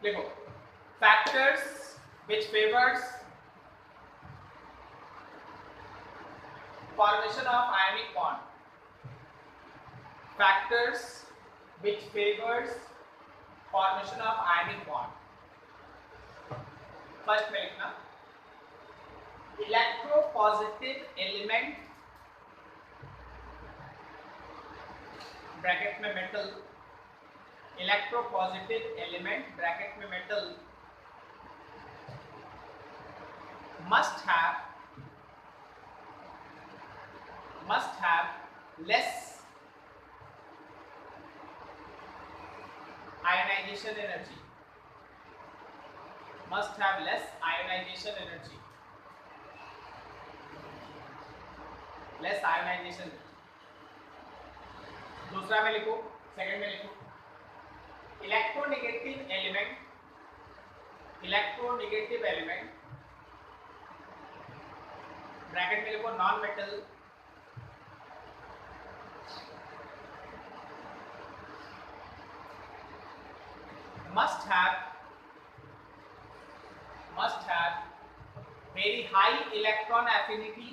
देखो, factors which favors formation of ionic bond, factors which favors formation of ionic bond. First में लिखना electropositive element bracket में metal, electropositive element bracket में metal must have less ionization energy, must have less ionization energy, less ionization. दूसरा में लिखो, second में लिखो electronegative element, electronegative element bracket में लिखो non metal must have very high electron affinity,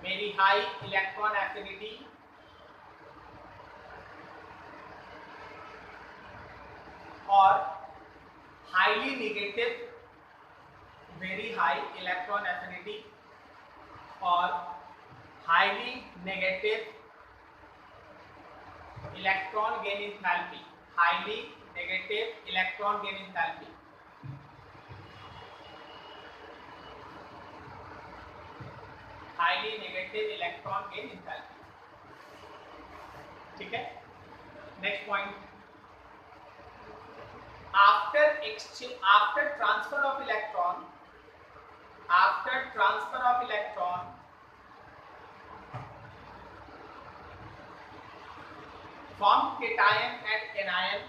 very high electron affinity or highly negative, very high electron affinity or highly negative electron gain enthalpy, highly negative electron gain enthalpy. Highly negative electron gain enthalpy. ठीक है, next point after transfer of electron, form cation and anion,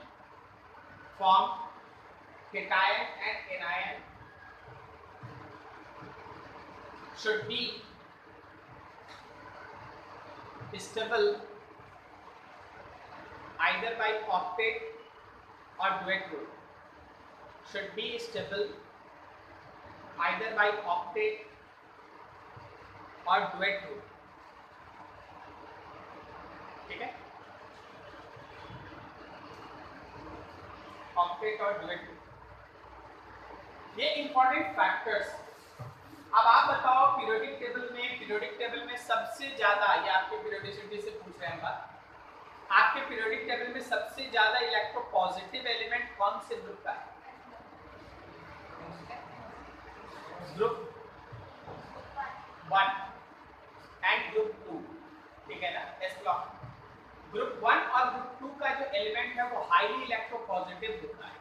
should be stable either by octet or duet rule, should be stable either by octet or duet rule. ठीक है, octet और duet, ये important factors. अब आप बताओ periodic table में सबसे ज्यादा, ये आपके पीरियोडिसिटी से पूछ रहे हैं बात, आपके पीरियोडिक टेबल में सबसे ज्यादा इलेक्ट्रोपॉजिटिव एलिमेंट कौन से ग्रुप का है? ग्रुप 1 एंड ग्रुप 2, ठीक है ना, एस ब्लॉक। ग्रुप 1 और ग्रुप 2 का जो एलिमेंट है वो हाईली इलेक्ट्रोपॉजिटिव ग्रुप का है।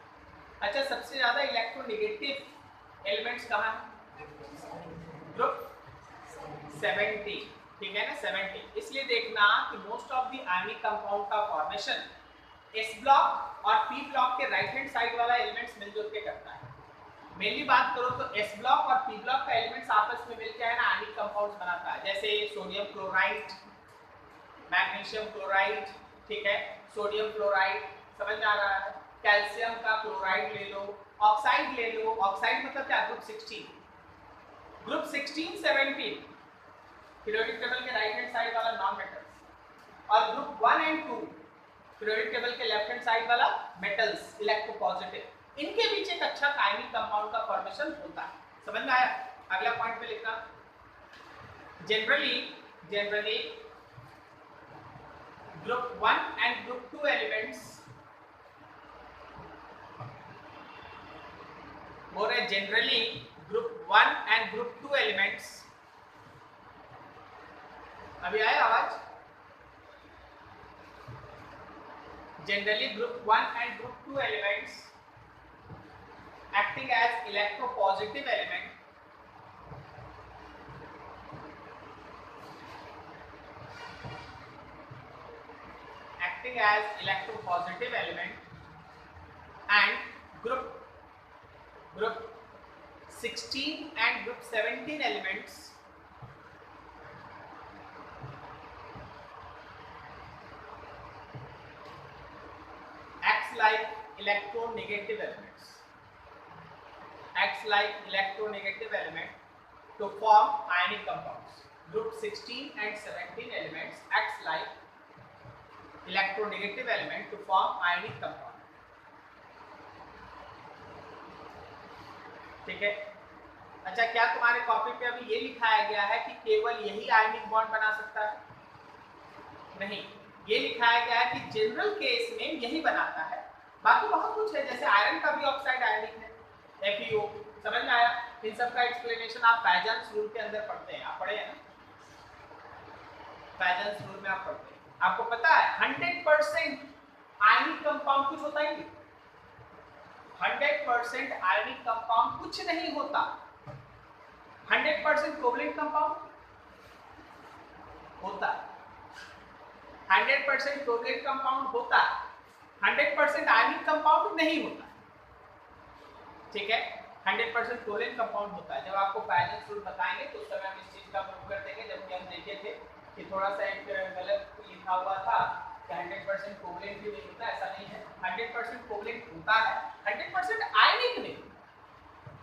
अच्छा, सबसे ज्यादा इलेक्ट्रोनेगेटिव एलिमेंट्स कहाँ हैं? ग्रुप 70, ठीक है ना, 70। इसलिए देखना कि most of the ionic compound का फॉर्मेशन एस ब्लॉक और पी ब्लॉक के राइट हैंड साइड वाला एलिमेंट्स मिलजुल के करता है। मेनली बात करो तो एस ब्लॉक और पी ब्लॉक का एलिमेंट्स आपस में मिलकर है ना आयनिक कंपाउंड्स बनाता है, जैसे सोडियम क्लोराइड, मैग्नीशियम क्लोराइड, ठीक है, सोडियम क्लोराइड, समझ में आ रहा है, कैल्शियम का क्लोराइड ले लो, ऑक्साइड ले लो, ऑक्साइड मतलब क्या? ग्रुप 16, ग्रुप 16, 17 पीरियोडिक टेबल के राइट हैंड साइड वाला नॉन मेटल्स, और ग्रुप 1 एंड 2 पीरियोडिक टेबल के लेफ्ट हैंड साइड वाला मेटल्स इलेक्ट्रोपॉजिटिव। इनके बीच एक अच्छा आयनिक कंपाउंड का फॉर्मेशन होता है। समझ में आया? अगला पॉइंट पे लिखना, generally group 1 and group 2 elements, और generally group 1 and group 2 elements, अभी आया आवाज? Generally group 1 and group 2 elements acting as electropositive element, and group 16 and group 17 elements acts like electronegative elements, acts like electronegative element to form ionic compounds. Group 16 and 17 elements acts like electronegative element to form ionic compound. ठीक है। अच्छा, क्या तुम्हारे copy पे अभी ये लिखाया गया है कि केवल यही आयनिक बॉन्ड बना सकता है? नहीं, ये लिखाया गया है कि जनरल केस में यही बनाता है। बाकी बहुत कुछ है, जैसे आयरन का भी ऑक्साइड आयनिक है, FeO। समझ में आया? इन सब का एक्सप्लेनेशन आप पैजन्स रूल के अंदर पढ़ते हैं। आप पढ़े हैं ना? पैजन्स रूल में आप पढ़ते हैं। आपको पता है 100% आयनिक कंपाउंड कुछ होता ही नहीं। 100% आयनिक कंपाउंड कुछ नहीं होता। 100% कोवलेंट कंपाउंड होता है, 100% कोवलेंट कंपाउंड होता है, 100% आयनिक कंपाउंड नहीं होता। ठीक है, 100% कोवलेंट कंपाउंड होता है। जब आपको पैजन्स रूल बताएंगे तो उस समय हम इस चीज का प्रूव कर देंगे। जबकि हम देखे थे कि थोड़ा सा एक गलत लिखा हुआ था कि 100% कोवलेंट भी नहीं होता, ऐसा नहीं है। 100% कोवलेंट होता है, 100% आयनिक नहीं।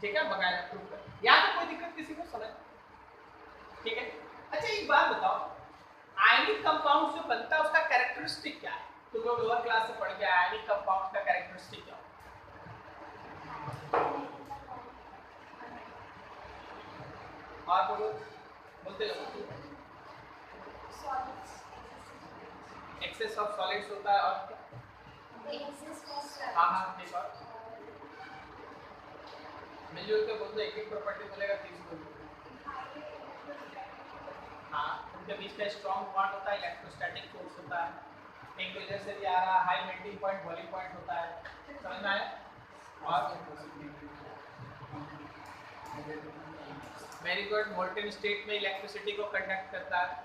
ठीक है, बगैर प्रूव कर। यहाँ तो कोई दिक्कत किसी को समझ? ठीक है। अच्छा, एक बात बताओ, आयनिक कंपाउंड जो बनता है उसका कैरेक्टरिस्टिक क्या है? तुम लोग लोअर क्लास से पढ़ के आए, आयनिक कंपाउंड का कैरेक्टरिस्टिक क्या है? और बोलो, बोलते रहो। एक्सेस ऑफ सॉलिड्स होता है और हाँ हाँ, एक और मिलजुल के बोल दो। एक एक प्रॉपर्टी बोलेगा, 30 बोलो। हाँ, उनके बीच का स्ट्रॉन्ग बॉन्ड होता है, इलेक्ट्रोस्टैटिक फोर्स होता है। एक तो इधर से भी आ रहा, high melting point, boiling point होता है। समझ में आया? और वेरी गुड। मोल्टेन स्टेट में इलेक्ट्रिसिटी को कंडक्ट करता है।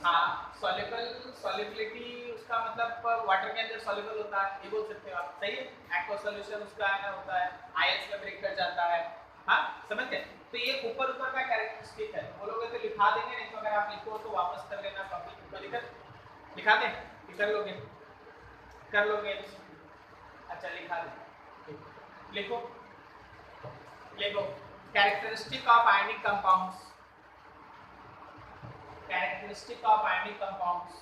हाँ, सॉल्युबिलिटी उसका मतलब वाटर के अंदर सॉल्युबल होता है, ये बोल सकते हो आप। सही है। एक्वा सॉल्यूशन उसका होता है, आयंस में ब्रेक कर जाता है। हाँ, समझ गए? तो ये ऊपर ऊपर का कैरेक्टरिस्टिक है। बोलोगे तो लिखा देंगे, नहीं तो अगर आप लिखो तो वापस कर लेना कॉपी। तो लिखा दें कि कर लोगे? कर लोगे? अच्छा, लिखा दें। लिखो लिखो। Characteristic of ionic compounds, characteristic of ionic compounds.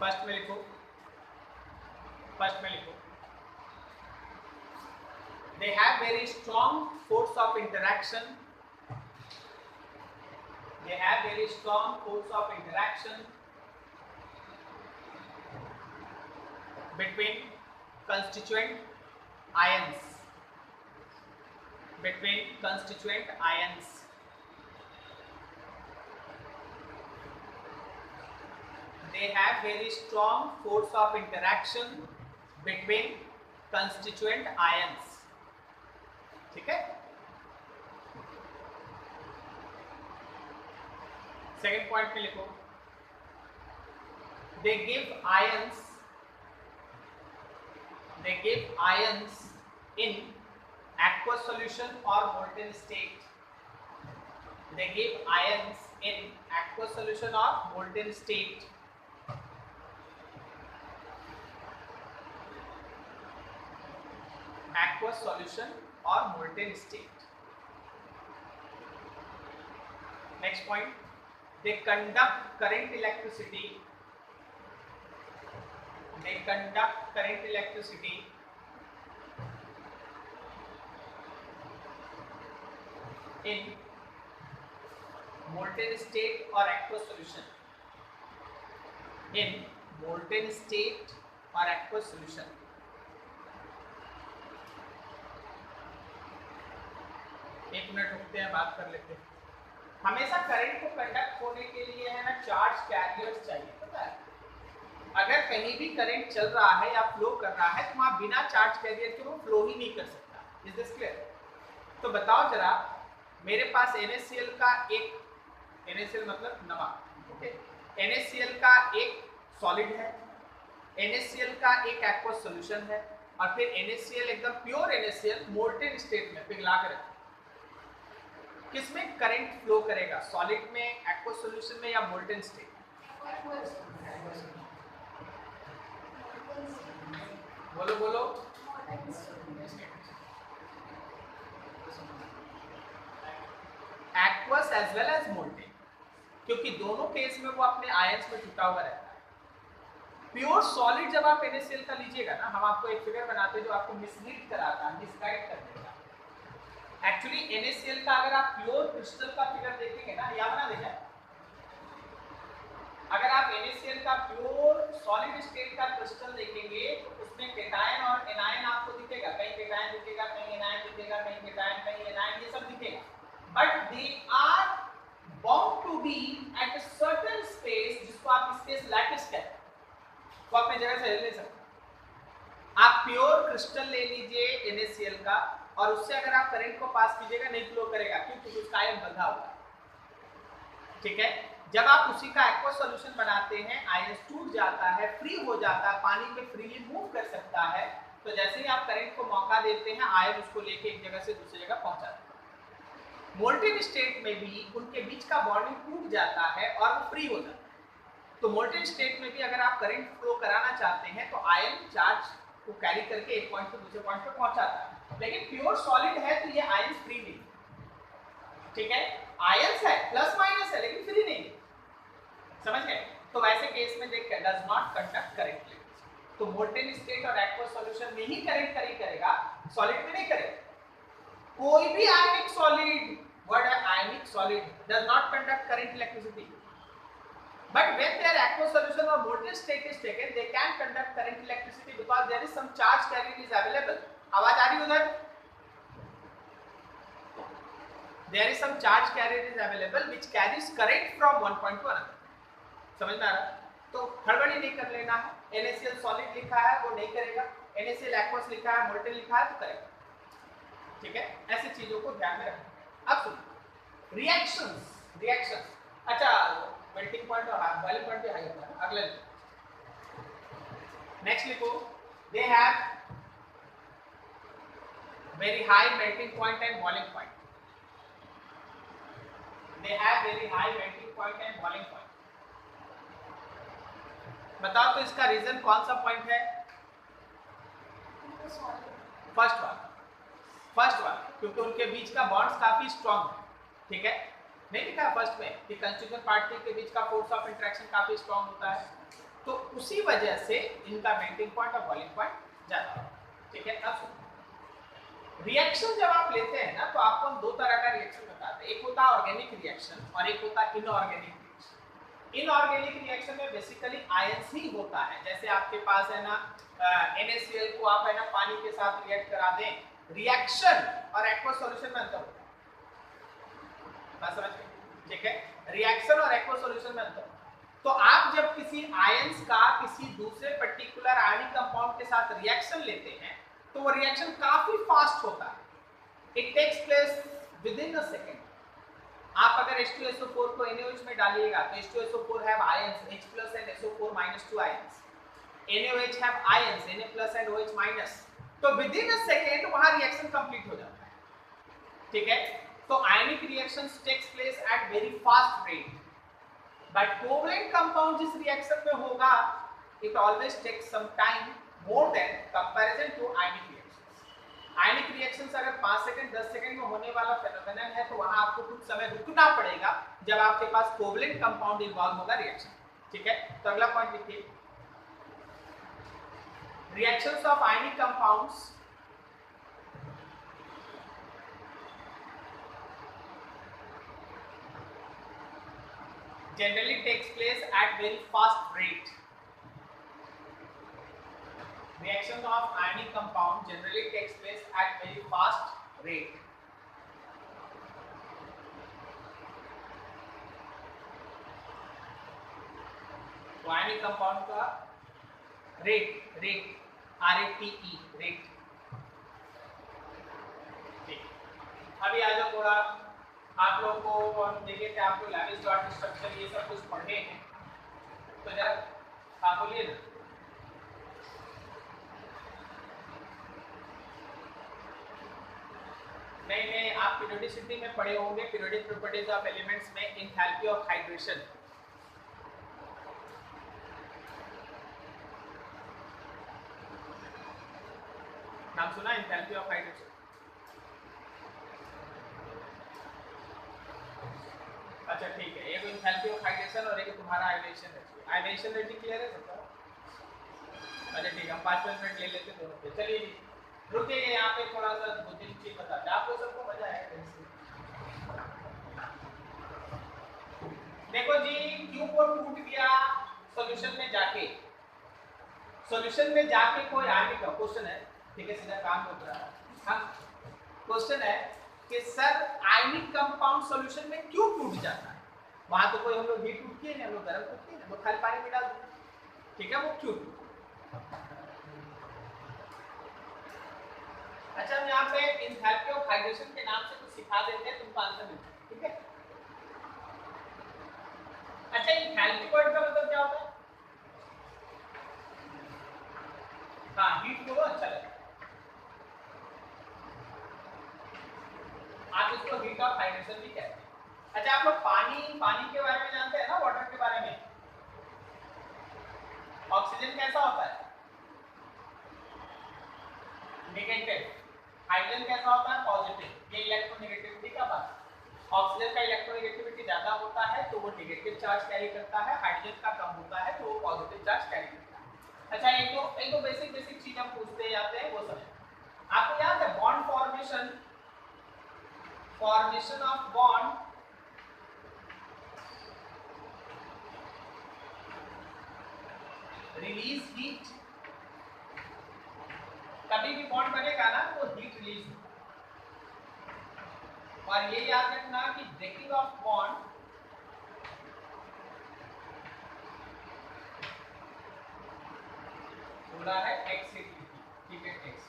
First में लिखो, फर्स्ट में लिखो। They have very strong force of interaction. They have very strong force of interaction between constituent ions. Between constituent ions. They have very strong force of interaction between constituent ions. ठीक है। Second point में लिखो, they give ions in aqueous solution or molten state. They give ions in aqueous solution or molten state. Aqueous solution or molten state. Next point, they conduct current electricity. They conduct current electricity in molten state or aqueous solution. In molten state or aqueous solution. एक minute रुकते हैं, बात कर लेते हैं। हमेशा current को conduct होने के लिए है ना, चार्ज कैरियर्स चाहिए। पता है, अगर कहीं भी करंट चल रहा है या फ्लो कर रहा है तो वहां बिना चार्ज कैरियर के वो फ्लो ही नहीं कर सकता। Is this clear? तो बताओ जरा, मेरे पास NaCl का एक, NaCl मतलब नमक, ओके, NaCl का एक सॉलिड है, NaCl का एक एक्वस सॉल्यूशन है, और फिर NaCl एकदम प्योर NaCl मोल्टेन स्टेट में पिघला कर रखा। किसमें करंट फ्लो करेगा? सॉलिड में, एक्वस सॉल्यूशन में, या मोल्टेन स्टेट? बोलो बोलो। Aqueous as well as molten, क्योंकि दोनों केस में वो अपने आयंस में जुटा हुआ रहता है। प्योर सॉलिड जब आप NaCl का लीजिएगा ना, हम आपको एक फिगर बनाते हैं जो आपको मिसलीड कराता है, मिसगाइड कर देगा। एक्चुअली NaCl का अगर आप प्योर क्रिस्टल का फिगर देखेंगे ना, या बना देगा, अगर आप NaCl का प्योर सॉलिड स्टेट का क्रिस्टल देखेंगे तो उसमें केटायन और एनायन आपको दिखेगा, कहीं केटायन दिखेगा, कहीं एनायन दिखेगा, कहीं केटायन, कहीं एनायन, ये सब दिखेगा, but they are bound to be at a certain space, जिसको आप स्पेस लैटिस कहते हैं, वो अपनी जगह से ले सकते हैं। आप प्योर क्रिस्टल ले लीजिए NaCl का, और उससे अगर आप करंट को पास कीजिएगा नहीं फ्लो करेगा, क्योंकि उसका आयन बंधा हुआ है, ठीक है। जब आप उसी का एक्वा सॉल्यूशन बनाते हैं, आयन टूट जाता है, फ्री हो जाता है, पानी में फ्रीली मूव कर सकता है, तो जैसे ही आप करंट को मौका देते हैं, आयन उसको लेके एक जगह से दूसरी जगह पहुंचाता है। मोल्टेन स्टेट में भी उनके बीच का बॉन्डिंग टूट जाता है और वो फ्री हो जाता है। तो मोल्टेन स्टेट में भी अगर आप करंट फ्लो कराना चाहते हैं तो आयन चार्ज को कैरी करके एक पॉइंट से दूसरे पॉइंट पे पहुंचाता है, लेकिन प्योर सॉलिड है तो ये आयन फ्री नहीं, ठीक है। आयंस है, प्लस माइनस है, लेकिन फ्री नहीं, समझ गए। तो वैसे केस में देख डज नॉट कंडक्ट करंट, तो मोल्टेन स्टेट और एक्वा सॉल्यूशन में ही करंट कैरी करेगा, सॉलिड में नहीं करेगा। कोई भी आयनिक सॉलिड, वर्ड है आयनिक solid, does not conduct current electricity, but when their aqueous solution or molten state is taken, they can conduct current electricity because there is some charge carrier is available. आवाज आ रही उधर? There is some charge carrier is available which carries current from one point to another. समझ में आ रहा? तो हड़बड़ी नहीं कर लेना है। NaCl सॉलिड लिखा है वो नहीं करेगा, NaCl aqueous लिखा है, मोल्टेन लिखा है तो करेगा, ठीक है। ऐसी चीजों को ध्यान में रखना। अब सुनो रिएक्शंस, अच्छा मेल्टिंग पॉइंट और बॉइलिंग पॉइंट भी हाई होता है, अगले नेक्स्ट लिखो, they have very high melting point and boiling point, they have very high melting point and boiling point. बताओ तो इसका रीजन कौन सा पॉइंट है? फर्स्ट वन, क्योंकि उनके बीच का बॉन्ड्स काफी स्ट्रॉन्ग है, ठीक है। नहीं लिखा फर्स्ट में कि कंस्टिट्यूएंट पार्टिकल के बीच का फोर्स ऑफ इंटरेक्शन काफी स्ट्रॉन्ग होता है, तो उसी वजह से इनका मेल्टिंग पॉइंट और बॉइलिंग पॉइंट ज्यादा है, ठीक है। अब रिएक्शन जब आप लेते हैं ना, तो आपको हम दो तरह का रिएक्शन बताते हैं, एक होता है ऑर्गेनिक रिएक्शन और एक होता है इनऑर्गेनिक रिएक्शन। इनऑर्गेनिक रिएक्शन में बेसिकली आयंस ही होता है, जैसे आपके पास है ना NaCl को आप है ना पानी के साथ रिएक्ट करा दें, रिएक्शन और एक्वा सॉल्यूशन में अंतर होता है, बात समझ गए, ठीक है। रिएक्शन और एक्वा सॉल्यूशन में अंतर, तो आप जब किसी आयंस का किसी दूसरे पर्टिकुलर आयनिक कंपाउंड के साथ रिएक्शन लेते हैं तो वो रिएक्शन काफी फास्ट होता है, it takes place within a second. आप अगर H2SO4 को NaOH में डालिएगा तो H2SO4 have ions H+ and SO4- 2 ions, NaOH have ions Na+ and OH-, तो विद इन अ सेकंड वहां रिएक्शन कंप्लीट हो जाता है, ठीक है। तो ionic reactions takes place at very fast rate, but covalent compound जिस रिएक्शन में होगा it always takes some time more than comparison to ionic reactions. Ionic reactions अगर 5 सेकंड 10 सेकंड में होने वाला फेनोमेनन है तो वहां आपको कुछ समय रुकना पड़ेगा जब आपके पास कोवलेंट कंपाउंड इन्वॉल्व होगा रिएक्शन, ठीक है। तो अगला पॉइंट लिखिए, reactions of ionic compounds generally takes place at very fast rate. Reactions of ionic compound generally takes place at very fast rate. तो ionic compound का rate RATE rate, ठीक। अभी आ जाओ थोड़ा आप लोगों को हम देखे थे, आपको लैविश डॉट स्ट्रक्चर ये सब कुछ पढ़े हैं, तो जरा आप बोलिए ना। नहीं आप पीरियोडिसिटी में पढ़े होंगे, पीरियोडिक प्रॉपर्टीज ऑफ एलिमेंट्स में एंथैल्पी ऑफ हाइड्रेशन, नाम सुना एंथैल्पी ऑफ हाइड्रोजन? अच्छा ठीक है, एक एंथैल्पी ऑफ हाइड्रोजन और एक तुम्हारा ionization energy. Ionization energy clear है सबका? अच्छा ठीक है, हम 5-5 मिनट ले लेते दोनों पे। चलिए रुकिए, यहाँ पे थोड़ा सा 2-3 चीज बताते हैं आप लोग, सबको मजा आएगा। देखो जी, क्यू को टूट गया सॉल्यूशन में जाके, सॉल्यूशन में जाके कोई आगे का क्वेश्चन है, ठीक है, सीधा काम हो रहा है। हाँ, क्वेश्चन है कि सर आयनिक कंपाउंड सॉल्यूशन में क्यों टूट जाता है? वहां तो कोई हम लोग हीट टूट किए नहीं, हम लोग गर्म टूट किए, हम लोग खाली पानी में डाल दिए, ठीक है, वो क्यों? अच्छा, हम यहाँ पे एंथैल्पी ऑफ हाइड्रोजन के नाम से कुछ सिखा देते हैं, तुमको आंसर मिलता है, ठीक है? अच्छा, एंथैल्पी वर्ड का मतलब क्या होता है? हाँ, हीट को अच्छा लगता है, आप इसको हीट ऑफ हाइड्रोजन भी कहते हैं। अच्छा, आप लोग पानी के बारे में जानते हैं ना, वाटर के बारे में? ऑक्सीजन कैसा होता है? नेगेटिव। हाइड्रोजन कैसा होता है? पॉजिटिव। ये इलेक्ट्रोनेगेटिविटी का बात। ऑक्सीजन का इलेक्ट्रोनेगेटिविटी ज्यादा होता है तो वो नेगेटिव चार्ज कैरी करता है, हाइड्रोजन का कम होता है तो वो पॉजिटिव चार्ज कैरी करता है। अच्छा, एक दो बेसिक चीज हम पूछते जाते हैं, वो समझ। आपको याद है bond formation of bond release heat. कभी भी बॉन्ड बनेगा ना तो हीट रिलीज होगा। और ये याद रखना कि ब्रेकिंग ऑफ बॉन्ड बोला है एक्स से, ठीक है, एक्स।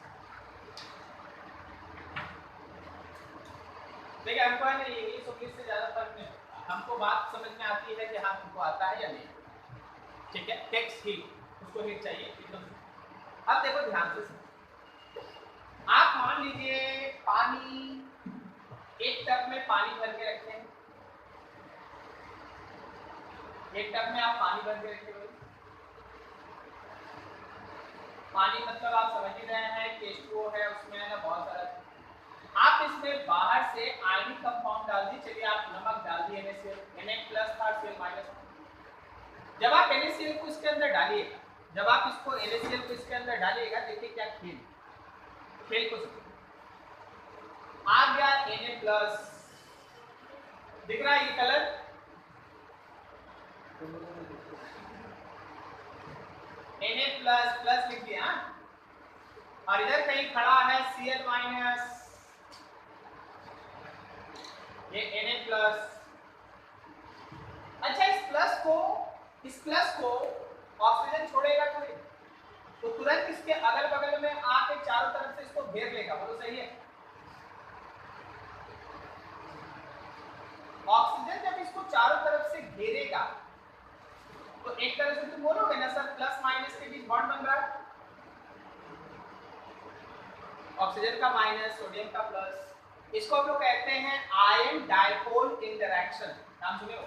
देखिए, हमको है ना इंग्लिश और इंग्लिश से ज्यादा फर्क नहीं होता, हमको बात समझ में आती है कि हाँ तुमको आता है या नहीं, ठीक है। टेक्स्ट हीट, उसको हीट चाहिए एकदम। अब देखो ध्यान से, आप मान लीजिए पानी, एक टब में पानी भर के रखते हैं, एक टब में आप पानी भर के रखे हुए, पानी मतलब आप समझ ही रहे हैं कि H2O है, उसमें है ना बहुत सारा। आप इसमें बाहर से आयनिक कंपाउंड डाल दी, चलिए आप नमक डाल दिए, Na+ था, Cl-। जब आप NaCl को इसके अंदर डालिएगा, जब आप इसको NaCl को इसके अंदर डालिएगा, देखिए क्या खेल को आ गया Na+, दिख रहा है ये कलर, Na++ लिख दिया, और इधर कहीं खड़ा है Cl-, ये Na+। अच्छा, इस प्लस को ऑक्सीजन छोड़ेगा थोड़ी, तो तुरंत इसके अगल बगल में आके चारों तरफ से इसको घेर लेगा, बोलो सही है? ऑक्सीजन जब इसको चारों तरफ से घेरेगा तो एक तरह से तुम बोलोगे ना सर प्लस माइनस के बीच बॉन्ड बन रहा है, ऑक्सीजन का माइनस, सोडियम का प्लस। इसको हम लोग कहते हैं आयन डायपोल इंटरैक्शन। नाम सुने हो?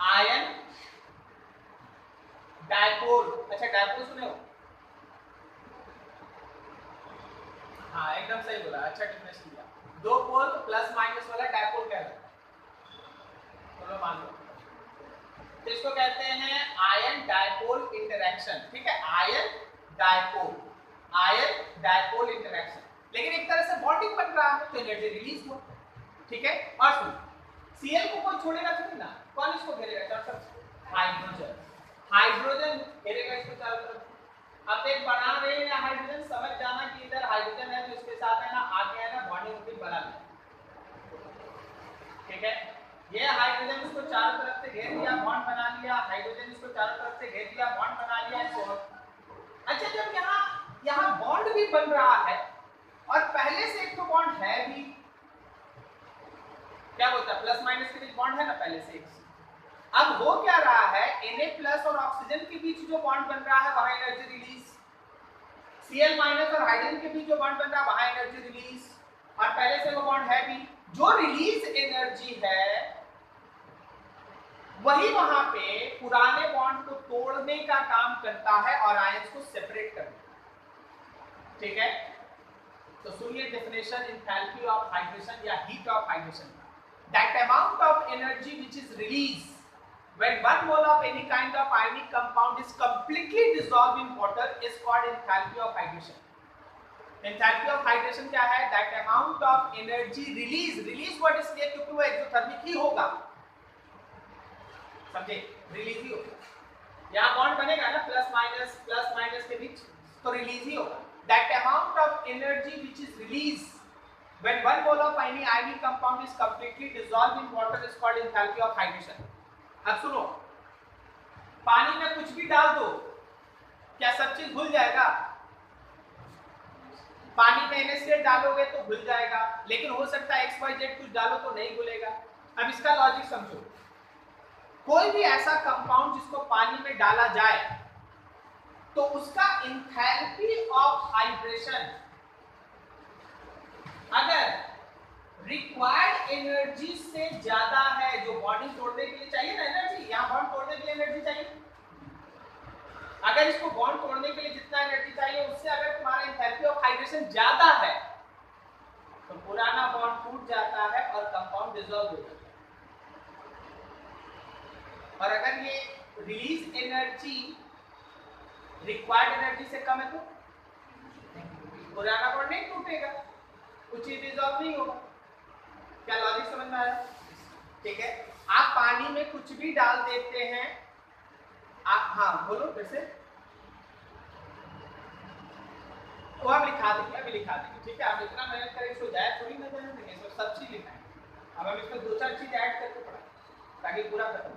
Ion dipole. अच्छा, डायपोल सुने हो? हाँ, एकदम सही बोला, अच्छा डेफिनेशन दिया। दो पोल प्लस माइनस वाला डायपोल कहलाता है, चलो मान लो। तो इसको कहते हैं आयन डायपोल इंटरैक्शन, ठीक है, आयन डायपोल इंटरैक्शन। लेकिन एक तरह से बॉन्डिंग बन रहा है तो एनर्जी रिलीज हुआ, ठीक है। और सुन, Cl को कोई छोड़ेगा थोड़ी ना, कौन इसको घेरेगा? हाइड्रोजन घेरेगा इसको चारों तरफ। अब एक बना रहे हैं हाइड्रोजन, समझ जाना कि इधर हाइड्रोजन है तो इसके साथ है ना आगे है ना बॉन्डिंग बना लिया, ठीक है। ये हाइड्रोजन इसको चारों तरफ से घेर दिया, बॉन्ड बना लिया, हाइड्रोजन इसको चारों तरफ से घेर दिया, बॉन्ड बना लिया। अच्छा, जब यहाँ बॉन्ड भी बन रहा है और पहले से एक तो बॉन्ड है भी, क्या बोलता है, प्लस माइनस के बीच बॉन्ड है ना पहले से। अब हो क्या रहा है, Na+ और ऑक्सीजन के बीच जो बॉन्ड बन रहा है वहां एनर्जी रिलीज, Cl- और हाइड्रोजन के बीच जो बॉन्ड बन रहा है वहां एनर्जी रिलीज, और पहले से वो बॉन्ड है भी। जो रिलीज एनर्जी है वही वहां पे पुराने बॉन्ड को तोड़ने का काम करता है और आयंस को सेपरेट करता है। ठीक है, तो सुनिए डेफिनेशन एंथैल्पी ऑफ हाइड्रेशन या हीट ऑफ हाइड्रेशन का। That amount of energy which is release when one mole of any kind of ionic compound is completely dissolved in water is called enthalpy of hydration. Enthalpy of hydration क्या है? That amount of energy release word इसलिए क्योंकि वो exothermic ही होगा, समझे, release ही होगा। यहाँ bond बनेगा ना प्लस माइनस के बीच, तो रिलीज ही होगा। That amount of energy which is released when one mole of any ionic compound is completely dissolved in water is called enthalpy of hydration. अब सुनो, पानी में कुछ भी डाल दो, क्या सब चीज घुल जाएगा? पानी में NaCl डालोगे तो घुल जाएगा, लेकिन हो सकता है XYZ कुछ डालो तो नहीं घुलेगा। अब इसका लॉजिक समझो, कोई भी ऐसा कंपाउंड जिसको पानी में डाला जाए तो उसका एंथैल्पी ऑफ हाइड्रेशन अगर रिक्वायर्ड एनर्जी से ज्यादा है, जो बॉन्डिंग तोड़ने के लिए चाहिए ना एनर्जी, यहाँ बॉन्ड तोड़ने के लिए एनर्जी चाहिए, अगर इसको बॉन्ड तोड़ने के लिए जितना एनर्जी चाहिए उससे अगर तुम्हारा एंथैल्पी ऑफ हाइड्रेशन ज्यादा है तो पुराना बॉन्ड टूट जाता है और कंपाउंड डिसॉल्व हो जाता है। और अगर ये रिलीज एनर्जी रिक्वायर्ड एनर्जी से कम है तो पुराना बॉन्ड नहीं टूटेगा, कुछ ही डिसॉल्व नहीं होगा। क्या लॉजिक समझ में आया? ठीक है, आप पानी में कुछ भी डाल देते हैं, आप हाँ बोलो फिर से, वो हम लिखा देंगे, अभी लिखा देंगे, ठीक है। आप इतना मेहनत करें, इसको जाए थोड़ी ना जाने देंगे, इसको सब चीज लिखा है। अब हम इसमें दो चार चीज ऐड करके पढ़ा ताकि पूरा खत्म हो।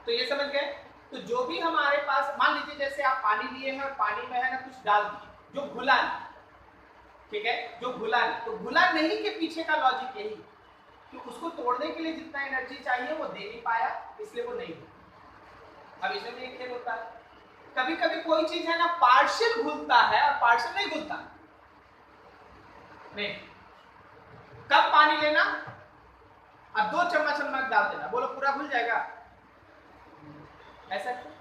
तो ये समझ गए? तो जो भी हमारे पास, मान लीजिए जैसे आप पानी लिए हैं और पानी में है ना कुछ डाल दिए जो घुला नहीं, ठीक है, जो घुला नहीं, तो घुला नहीं के पीछे का लॉजिक यही कि उसको तोड़ने के लिए जितना एनर्जी चाहिए वो दे नहीं पाया, इसलिए वो नहीं हुआ। अब इसमें एक खेल होता है, कभी कभी कोई चीज है ना पार्शियल घुलता है और पार्शियल नहीं घुलता। नहीं, कब पानी लेना, अब 2 चम्मच नमक डाल देना, बोलो पूरा घुल जाएगा? ऐसा क्यों?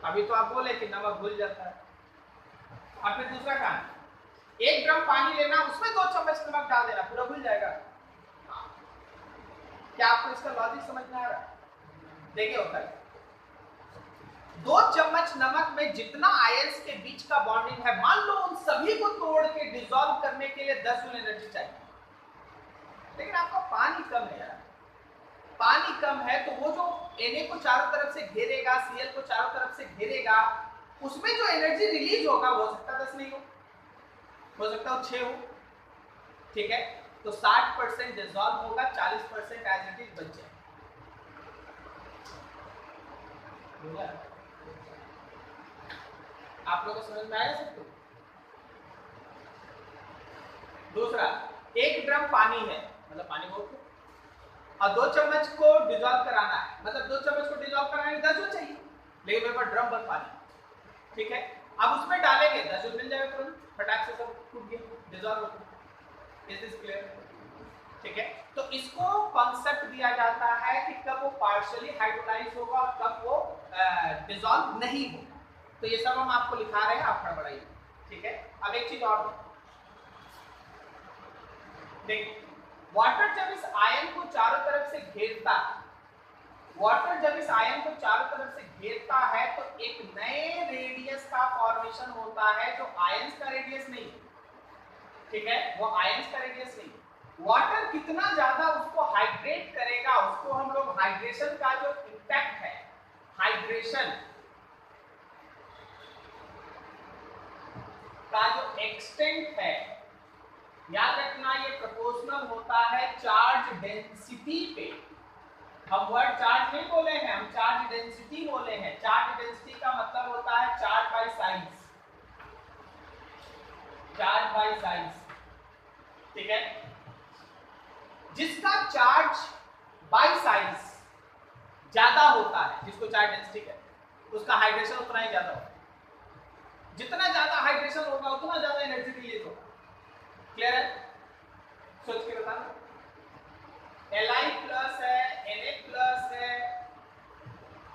अभी तो आप बोले कि नमक घुल जाता है। अब फिर दूसरा काम, 1 ग्राम पानी लेना, उसमें 2 चम्मच नमक डाल देना, पूरा घुल जाएगा? क्या आपको इसका लॉजिक समझ में आ रहा है? देखिए होता है 2 चम्मच नमक में जितना आयंस के बीच का बॉन्डिंग है, मान लो उन सभी को तोड़ के डिसॉल्व करने के लिए 10 जूल एनर्जी चाहिए, लेकिन आपका पानी कम है यार, पानी कम है तो वो जो Na को चारों तरफ से घेरेगा, Cl को चारों तरफ से घेरेगा, उसमें जो एनर्जी रिलीज होगा हो सकता है 10 नहीं हो सकता है 6 हो, ठीक है। तो 60% डिसॉल्व होगा, 40% एज इट इज बच जाएगा। आप लोगों को समझ में आया सबको? दूसरा, 1 ड्रम पानी है, मतलब पानी बहुत और 2 चम्मच को डिसॉल्व कराना है, मतलब 2 चम्मच को डिसॉल्व कराने 10 जूल चाहिए, लेकिन मेरे पास ड्रम भर पानी, ठीक है। अब उसमें डालेंगे 10 जूल मिल जाएगा तुरंत, फटाक से सब टूट गया, डिसॉल्व हो गया। Is this clear? ठीक है, तो इसको कॉन्सेप्ट दिया जाता है कि कब वो पार्शियली हाइड्रोलाइज होगा और कब वो डिसॉल्व नहीं होगा। तो ये सब हम आपको लिखा रहे हैं, आप पढ़ाइए, ठीक है। अब एक चीज और देखिए, वाटर जब इस आयन को चारों तरफ से घेरता है, वाटर जब इस आयन को चारों तरफ से घेरता है तो एक नए रेडियस का फॉर्मेशन होता है जो आयंस का रेडियस नहीं, ठीक है, वो आयंस का रेडियस नहीं। वाटर कितना ज्यादा उसको हाइड्रेट करेगा, उसको हम लोग हाइड्रेशन का जो इंपैक्ट है, हाइड्रेशन का जो एक्सटेंट है, याद रखना ये प्रोपोर्शनल होता है चार्ज डेंसिटी पे। हम वर्ड चार्ज नहीं बोले हैं, हम चार्ज डेंसिटी बोले हैं। चार्ज डेंसिटी का मतलब होता है charge by size, charge by size, ठीक है। जिसका चार्ज बाय साइज ज्यादा होता है, जिसको चार्ज डेंसिटी कहते हैं, उसका हाइड्रेशन उतना ही ज्यादा होगा। जितना ज्यादा हाइड्रेशन होगा उतना ज्यादा एनर्जी रिलीज होगा। क्लियर है? सोच के बताना। Li प्लस है, Na प्लस है,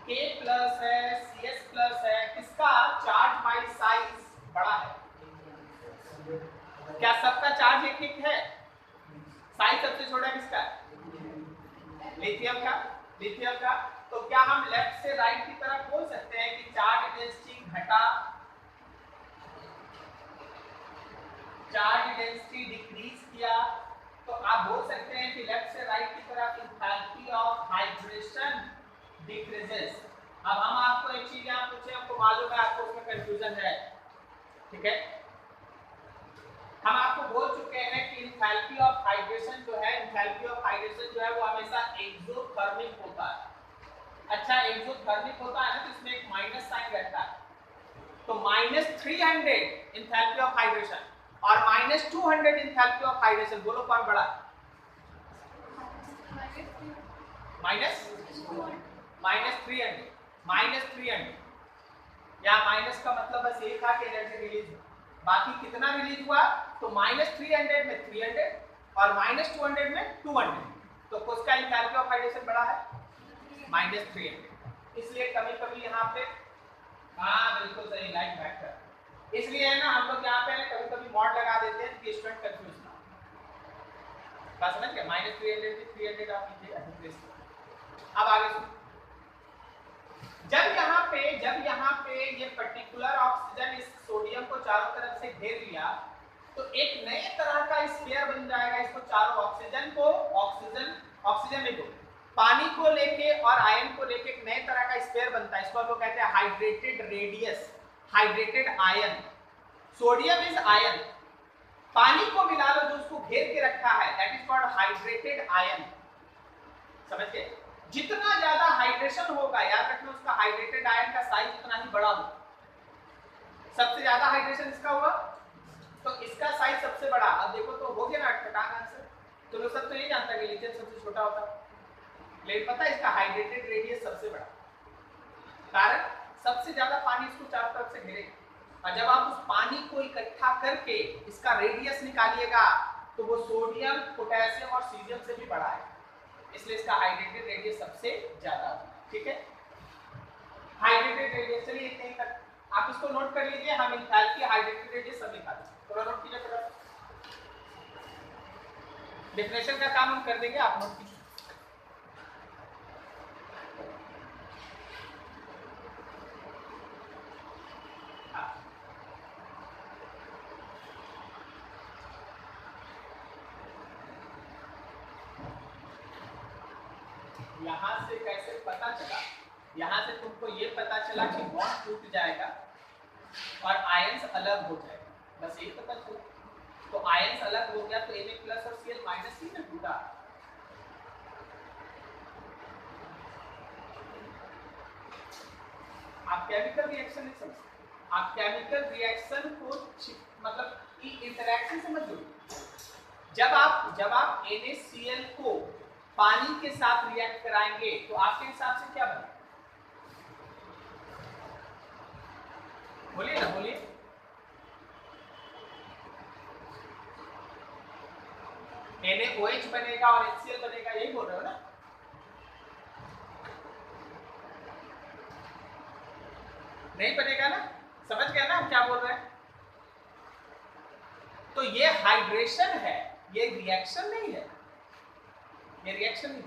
K प्लस है, Cs प्लस है, किसका चार्ज लिथियम का तो क्या हम लेफ्ट से राइट की तरफ बोल सकते हैं कि चार्ज डेंसिटी घटा, चार्ज डेंसिटी डिक्रीज किया, तो आप बोल सकते हैं कि लेफ्ट से राइट की तरफ एंथैल्पी ऑफ हाइड्रेशन डिक्रीजेस। अब हम आपको एक चीज यहाँ पूछे, आपको मालूम है, आपको उसमें कंफ्यूजन है, ठीक है। हम आपको बोल चुके हैं कि एंथैल्पी ऑफ हाइड्रेशन जो है, एंथैल्पी ऑफ हाइड्रेशन जो है वो हमेशा एक्सोथर्मिक होता है। अच्छा, एक्सोथर्मिक होता है ना, तो इसमें एक माइनस साइन रहता है, तो -300 एंथैल्पी ऑफ हाइड्रेशन और -200 एंथैल्पी ऑफ हाइड्रेशन, बोलो कौन बड़ा? -300 यहाँ माइनस का मतलब बस ये था कि एनर्जी रिलीज, बाकी कितना रिलीज हुआ, तो -300 में 300 और -200 में 200, तो किसका एंथैल्पी ऑफ हाइड्रेशन बड़ा है? -300। इसलिए कभी कभी यहाँ पे, हाँ बिल्कुल सही, लाइक फैक्टर, इसलिए है ना हम लोग यहाँ पे कभी कभी मॉड लगा देते हैं कि स्टूडेंट कंफ्यूज ना, बात समझ गए? -300 से 300 आप लीजिएगा। अब आगे सुनो, जब यहाँ पे ये पर्टिकुलर ऑक्सीजन इस सोडियम को चारों तरफ से घेर लिया, तो एक नए तरह का स्फीयर बन जाएगा। इसको चारों ऑक्सीजन में पानी को लेके और आयन को लेके एक नए तरह का स्फीयर बनता है। इसको हम लोग कहते हैं hydrated radius, hydrated ion. Sodium is ion, पानी को मिला लो जो उसको घेर के रखा है, that is called hydrated ion. समझ गए? जितना ज्यादा हाइड्रेशन होगा, याद रखना, उसका हाइड्रेटेड आयन का साइज उतना ही बड़ा होगा। सबसे ज्यादा हाइड्रेशन इसका हुआ तो इसका साइज सबसे बड़ा। अब देखो तो हो गया ना ठटान आंसर। तो लोग सब तो ये जानता है कि लिथियम सबसे छोटा होता है, लेकिन पता है इसका हाइड्रेटेड रेडियस सबसे बड़ा, कारण सबसे ज्यादा पानी इसको चारों तरफ से घेरेगा। और जब आप उस पानी को इकट्ठा करके इसका रेडियस निकालिएगा तो वो सोडियम, पोटेशियम और सीजियम से भी बड़ा है, इसलिए इसका हाइड्रेटेड रेडियस सबसे ज्यादा होगा। ठीक है, हाइड्रेटेड रेडियस, चलिए इतने ही तक आप इसको नोट कर लीजिए। हम एंथैल्पी, हाइड्रेटेड रेडियस सब निकाल देंगे, थोड़ा नोट कीजिए, थोड़ा डेफिनेशन का काम हम कर देंगे, आप नोट कीजिए। यहाँ से कैसे पता चला? यहाँ से तुमको ये पता चला कि बॉन्ड टूट जाएगा और आयंस अलग हो जाएगा, बस यही पता चला। तो आयंस अलग हो गया तो Na+ और Cl- ही ना टूटा। आप केमिकल रिएक्शन नहीं समझते, आप केमिकल रिएक्शन को मतलब इंटरैक्शन समझ लो। जब आप NaCl को पानी के साथ रिएक्ट कराएंगे तो आपके हिसाब से क्या बनेगा? बोलिए ना, बोलिए। NaOH बनेगा और HCl बनेगा, यही बोल रहे हो ना? नहीं बनेगा ना, समझ गया ना हम क्या बोल रहे हैं? तो ये हाइड्रेशन है, ये रिएक्शन नहीं है, ये रिएक्शन नहीं।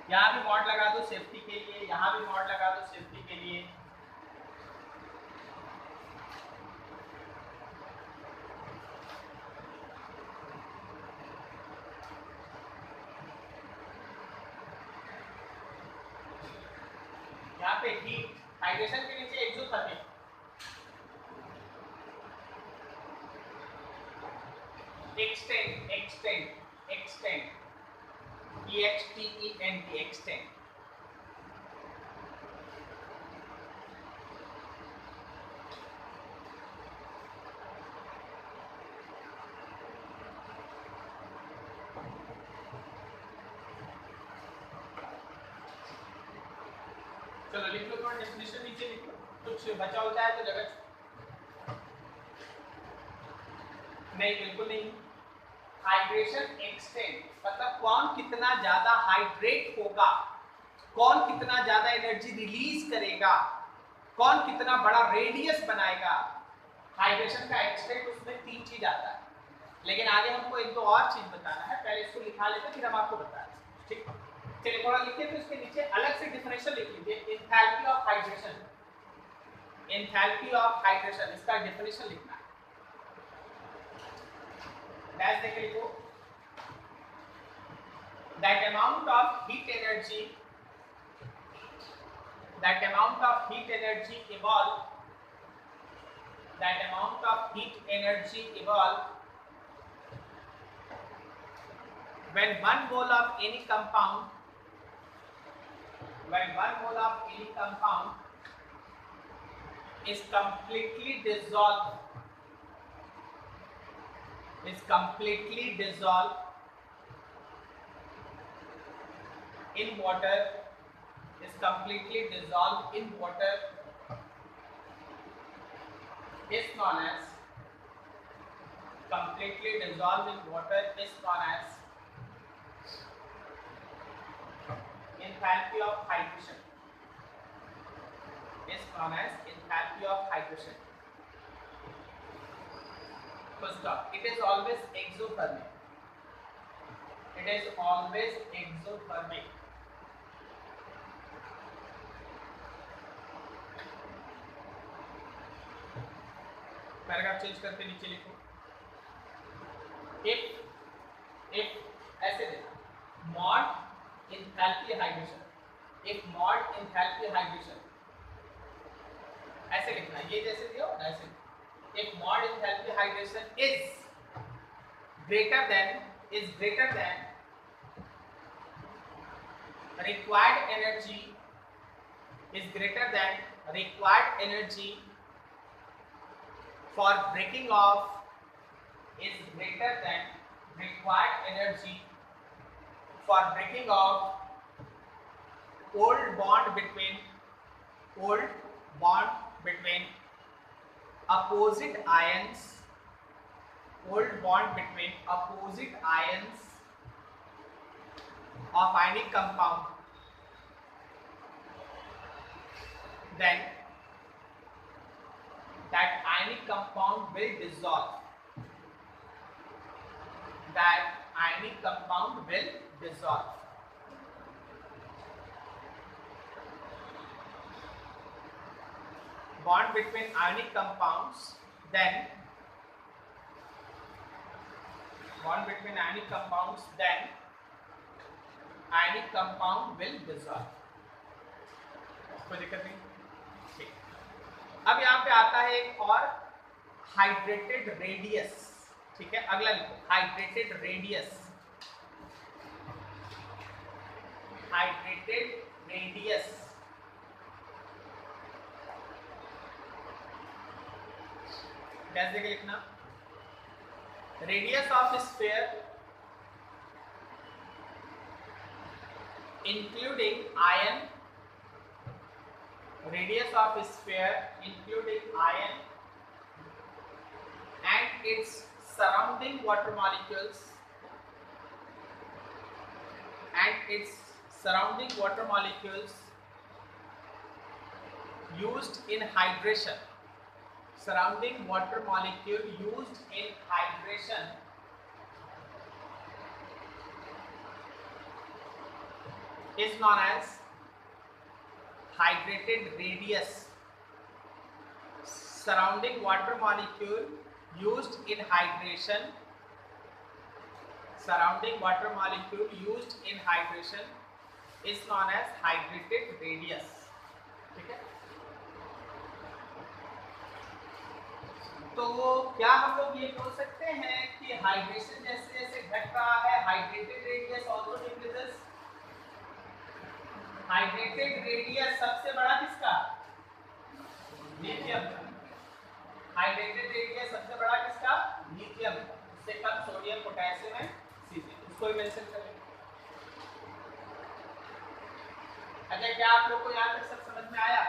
यहाँ भी मॉड लगा दो सेफ्टी के लिए, यहाँ भी मॉड लगा दो सेफ्टी के लिए। यहाँ पे हीट, हाइड्रेशन के नीचे exothermic, extend, extend, extend, EXTEND, extend. चलो लिख लो, थोड़ा डेफिनेशन नीचे लिख लो, कुछ बचा होता है तो जगह नहीं, बिल्कुल नहीं। हाइड्रेशन एक्सटेंड मतलब कौन कितना ज्यादा हाइड्रेट होगा, कौन कितना ज्यादा एनर्जी रिलीज करेगा, कौन कितना बड़ा रेडियस बनाएगा। हाइड्रेशन का एक्सटेंट उसमें 3 चीज आता है, लेकिन आगे हमको एक दो और चीज बताना है, पहले इसको लिखा लेते फिर हम आपको बता रहे हैं। ठीक, चलिए थोड़ा लिखिए, तो इसके नीचे अलग से डिफिनेशन लिख लीजिए, enthalpy of hydration. Enthalpy of hydration इसका डिफिनेशन लिखना है, डैश देके लिखो, that amount of heat energy evolved when 1 mole of any compound is completely dissolved in water, is completely dissolved in water, is known as completely dissolved in water is known as enthalpy of hydration, is known as enthalpy of hydration. Full stop. It is always exothermic. It is always exothermic. Paragraph change करके नीचे लिखो, if ऐसे देना, mod enthalpy hydration, if mod enthalpy hydration ऐसे लिखना, ये जैसे दिया हो ऐसे, if mod enthalpy hydration is greater than required energy, is greater than required energy for breaking off, is greater than required energy for breaking off old bond between opposite ions, old bond between opposite ions of ionic compound, then that ionic compound will dissolve. That ionic compound will dissolve. Bond between ionic compounds, then ionic compound will dissolve. कोई दिक्कत नहीं, ठीक। अब यहाँ पे आता है एक और हाइड्रेटेड रेडियस, ठीक है, अगला लिखो, हाइड्रेटेड रेडियस, कैसे लिखना, radius of sphere including ion, radius of sphere including ion and its surrounding water molecules used in hydration, surrounding water molecule used in hydration is known as hydrated radius. Surrounding water molecule used in hydration, is known as hydrated radius. ठीक है, तो क्या हम लोग ये बोल सकते हैं कि हाइड्रेशन जैसे जैसे घट रहा है, hydrated radius also decreases. Hydrated radius सबसे बड़ा किसका, लिथियम। हाइड्रेटेड रेडियस सबसे बड़ा किसका, लिथियम। उससे कम सोडियम, पोटेशियम है, सीजियम, उसको भी मेंशन करें। अच्छा, क्या आप लोग को यहाँ तक सब समझ समझ में आया?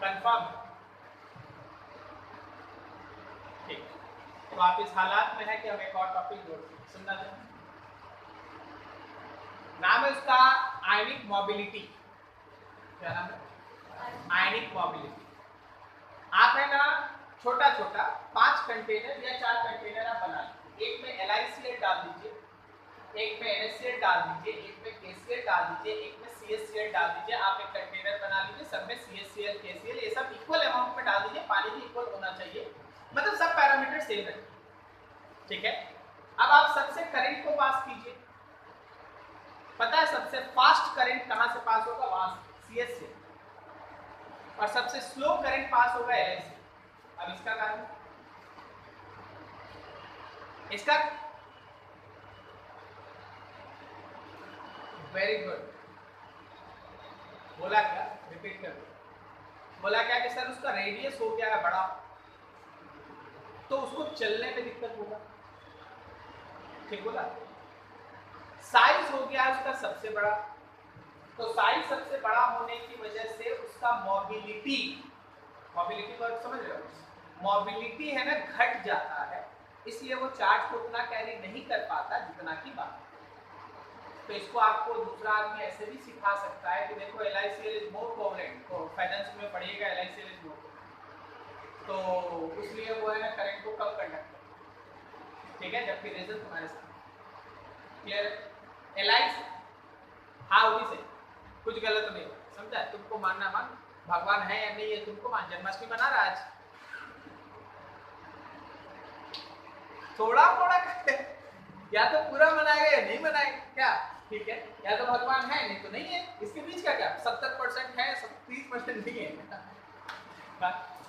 कंफर्म? ठीक, तो आप इस हालात में है कि हम एक और टॉपिक जोड़ सुनना चाहें। नाम है उसका आयनिक मोबिलिटी। क्या नाम है? आयनिक मोबिलिटी। आप है ना छोटा छोटा 5 कंटेनर या 4 कंटेनर आप बना लीजिए। एक में LiCl डाल दीजिए, एक में NaCl डाल दीजिए, एक में KCl डाल दीजिए, एक में CaCl डाल दीजिए। आप एक कंटेनर बना लीजिए, सब में CaCl KCl ये सब इक्वल अमाउंट में डाल दीजिए। पानी भी इक्वल होना चाहिए, मतलब सब पैरामीटर सेम रखिए। ठीक है, अब आप सबसे करंट को पास कीजिए। पता है सबसे फास्ट करंट कहां से पास होगा? वहां से, CS से। और सबसे स्लो करंट पास होगा LI से। अब इसका कारण, इसका वेरी गुड। बोला क्या? रिपीट कर दो। बोला क्या कि सर उसका रेडियस हो गया है बड़ा, तो उसको चलने में दिक्कत होगा। ठीक बोला। साइज हो गया उसका सबसे बड़ा, तो साइज सबसे बड़ा होने की वजह से उसका मोबिलिटी को समझ रहे हो? मोबिलिटी है ना घट जाता है, इसलिए वो चार्ज को उतना कैरी नहीं कर पाता जितना की बात। तो इसको आपको दूसरा आदमी ऐसे भी सिखा सकता है कि देखो LiCl इज मोर कोवलेंट, तो फाइनेंस में पढ़िएगा LiCl इज मोर, तो इसलिए वो है ना करंट को कम कंडक्ट करता। ठीक है, जबकि रीजन तुम्हारे साथ क्लियर है। LiCl हाँ वो भी सही, कुछ गलत नहीं समझा। तुमको मानना मान, भगवान है या नहीं ये तुमको मान। जन्माष्टमी मना रहा आज, थोड़ा मोड़ा या तो पूरा मनाएगा या नहीं मनाएगा क्या? ठीक है, या तो भगवान है नहीं तो नहीं है, इसके बीच का क्या? 70% है, 30% नहीं है।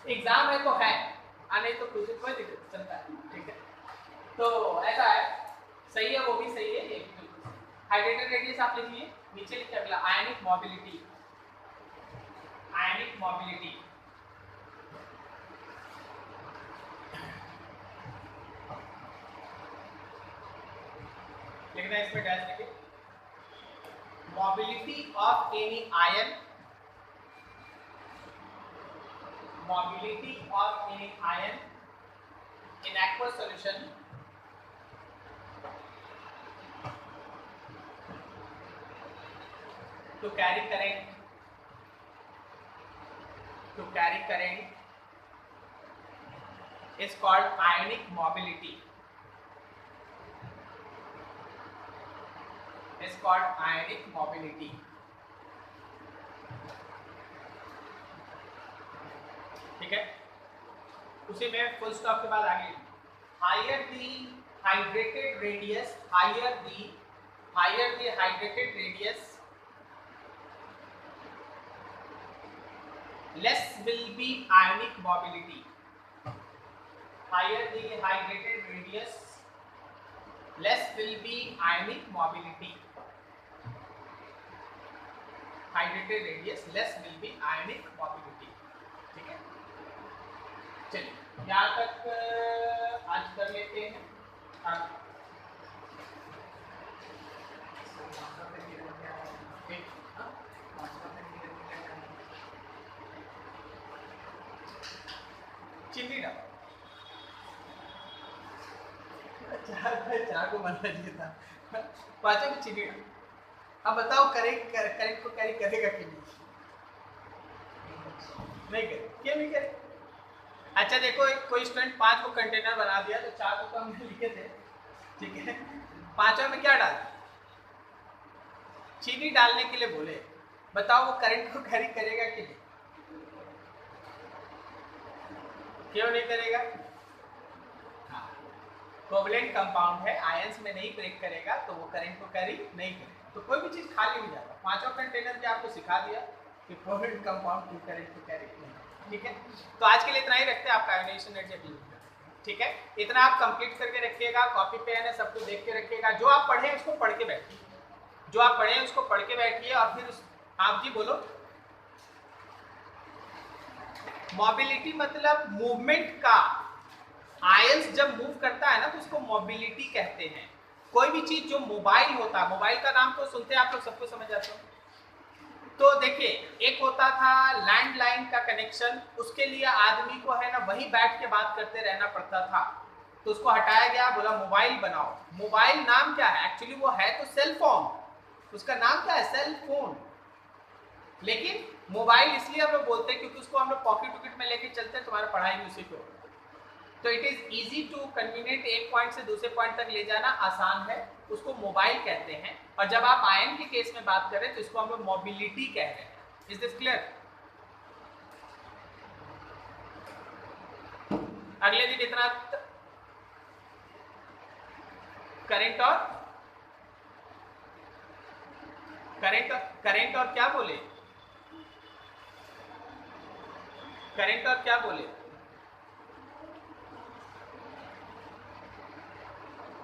एग्जाम है तो है, नहीं तो कुछ कोई दिक्कत चलता है। ठीक है, तो ऐसा है, सही है, वो भी सही है, ये भी बिल्कुल। हाइड्रेटेड रेडियस आप लिखिए, नीचे लिखिए अगला आयनिक मोबिलिटी। आयनिक मोबिलिटी लिखना है, इसमें डैश लिखिए। Mobility of any ion, mobility of any ion in aqueous solution to carry current is called ionic mobility. Is called ionic mobility. ठीक है, उसी में फुल स्टॉप के बाद आगे higher the hydrated radius, higher the hydrated radius less will be ionic mobility. Higher the hydrated radius less will be ionic mobility. Hydrated radius less will be ionic mobility. ठीक है, चलिए यहाँ तक आज कर लेते हैं। चीनी डाल, चार को बनना चाहिए था, पाँचों की चीनी डाल। अब बताओ करेक्ट को कैरी करेगा कि नहीं करे? क्यों नहीं करे? अच्छा देखो, एक कोई स्टूडेंट 5 को कंटेनर बना दिया, तो 4 को तो हमने लिखे थे। ठीक है, 5 में क्या डाल? चीनी डालने के लिए बोले। बताओ वो करंट को कैरी करेगा कि नहीं? क्यों नहीं करेगा? हाँ, कोवलेंट कंपाउंड है, आयंस में नहीं ब्रेक करेगा, तो वो करंट को कैरी नहीं करेगा। तो कोई भी चीज खाली नहीं जाता। 5 कंटेनर भी आपको सिखा दिया कि कोवलेंट कंपाउंड क्यों करंट को कैरी नहीं। ठीक है, तो आज के लिए इतना ही रखते हैं। आपका आयोनाइजेशन एनर्जी, ठीक है, इतना आप कंप्लीट करके रखिएगा। कॉपी पेन है, सब कुछ देख के रखिएगा। जो आप पढ़े उसको पढ़ के बैठिए, जो आप पढ़े उसको पढ़ के बैठिए। और फिर आप जी बोलो, मोबिलिटी मतलब मूवमेंट का। आयंस जब मूव करता है ना तो उसको मोबिलिटी कहते हैं। कोई भी चीज जो मोबाइल होता है, मोबाइल का नाम तो सुनते हैं आप लोग, सबको समझ आता है। तो देखिए, एक होता था लैंडलाइन का कनेक्शन, उसके लिए आदमी को है ना वहीं बैठ के बात करते रहना पड़ता था, तो उसको हटाया गया, बोला मोबाइल बनाओ। मोबाइल नाम क्या है, एक्चुअली वो है तो सेल फोन, उसका नाम क्या है, सेल फोन। लेकिन मोबाइल इसलिए हम लोग बोलते हैं क्योंकि उसको हम लोग पॉकेट वॉकेट में लेके चलते हैं, तुम्हारा पढ़ाई भी उसी पे होगा। तो it is easy to convenient, एक पॉइंट से दूसरे पॉइंट तक ले जाना आसान है, उसको मोबाइल कहते हैं। और जब आप आयन के केस में बात करें तो इसको हम लोग मोबिलिटी कह रहे हैं। Is this clear? अगले दिन इतना करंट और करंट और क्या बोले, करंट और क्या बोले